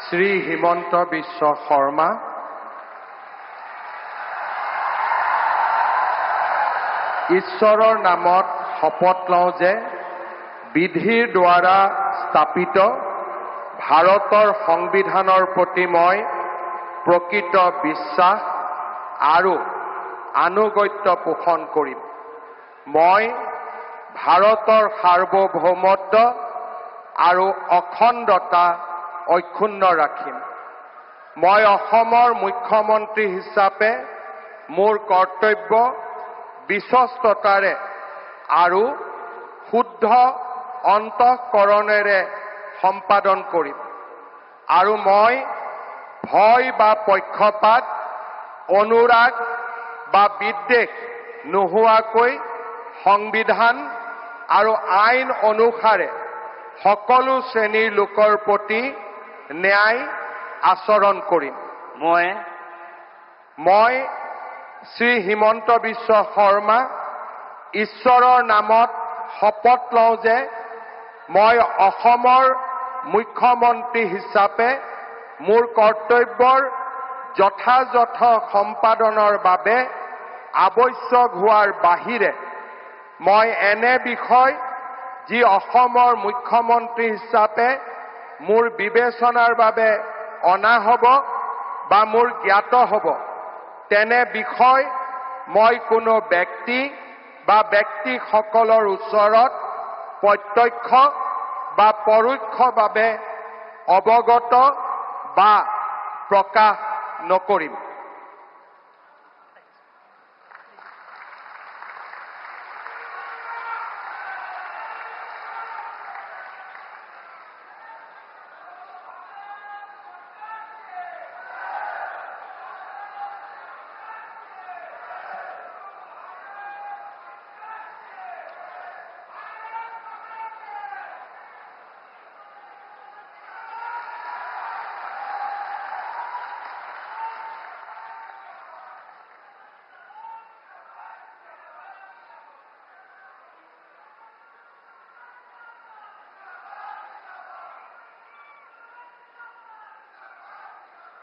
শ্ৰী হিমন্ত বিশ্ব শৰ্মা, ঈশ্বৰৰ নামত শপত লওঁ যে বিধিৰ দ্বাৰা স্থাপিত ভাৰতৰ সংবিধানৰ প্ৰতি মই প্ৰকৃত বিশ্বাস আৰু আনুগত্য পোষণ কৰিম। মই ভাৰতৰ সাৰ্বভৌমত্ব আৰু অখণ্ডতা অক্ষুণ্ণ ৰাখিম। মই অসমৰ মুখ্যমন্ত্ৰী হিচাপে মোৰ কৰ্তব্য বিশ্বস্ততাৰে আৰু শুদ্ধ অন্তঃকৰণেৰে সম্পাদন কৰিম আৰু মই ভয় বা পক্ষপাত, অনুৰাগ বা বিদ্বেষ নোহোৱাকৈ সংবিধান আৰু আইন অনুসাৰে সকলো শ্ৰেণীৰ লোকৰ প্ৰতি ন্যায় আচৰণ কৰিম। মই শ্ৰী হিমন্ত বিশ্ব শৰ্মা ঈশ্বৰৰ নামত শপত লওঁ যে মই অসমৰ মুখ্যমন্ত্ৰী হিচাপে মোৰ কৰ্তব্যৰ যথাযথ সম্পাদনৰ বাবে আৱশ্যক হোৱাৰ বাহিৰে মই এনে বিষয় যি অসমৰ মুখ্যমন্ত্ৰী হিচাপে মোৰ বিবেচনাৰ বাবে অনা হ'ব বা মোৰ জ্ঞাত হ'ব, তেনে বিষয় মই কোনো ব্যক্তি বা ব্যক্তিসকলৰ ওচৰত প্ৰত্যক্ষ বা পৰোক্ষভাৱে অৱগত বা প্ৰকাশ নকৰিম।